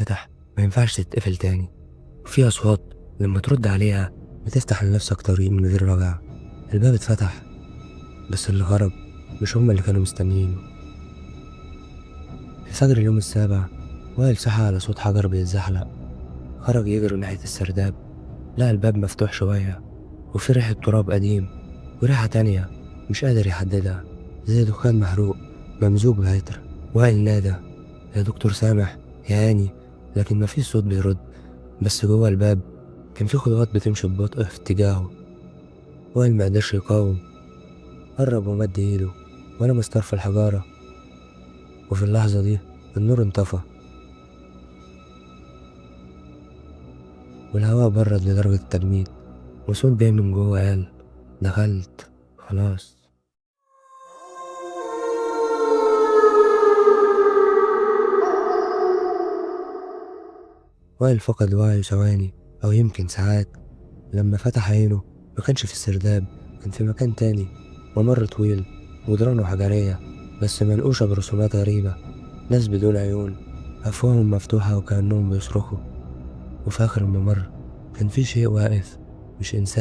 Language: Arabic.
بتتفتح ما ينفعش تتقفل تاني، وفي أصوات لما ترد عليها بتفتح لنفسك طريق من غير رجعة. الباب اتفتح، بس اللي هرب مش هما اللي كانوا مستنيينه. في فجر اليوم السابع، وائل صحى على صوت حجر بيتزحلق. خرج يجري ناحية السرداب، لقى الباب مفتوح شوية وفي ريحة تراب قديم وريحة تانية مش قادر يحددها، زي دخان محروق ممزوج بعطر. وائل نادى: يا دكتور سامح، يا هاني، لكن مفيش صوت بيرد. بس جوه الباب كان في خطوات بتمشي ببطء في اتجاهه. وائل مقدرش يقاوم، قرب ومد ايده ولمس طرف الحجارة، وفي اللحظة دي النور انطفى والهواء برد لدرجة التجميد، وصوت جاي من جوه قال: دخلت خلاص. وائل فقد وعيه ثواني أو يمكن ساعات. لما فتح عينه ما كانش في السرداب، كان في مكان تاني، ممر طويل وجدرانه حجرية بس منقوشة برسومات غريبة، ناس بدون عيون أفواههم مفتوحة وكأنهم بيصرخوا. وفي آخر الممر كان في شيء واقف، مش إنسان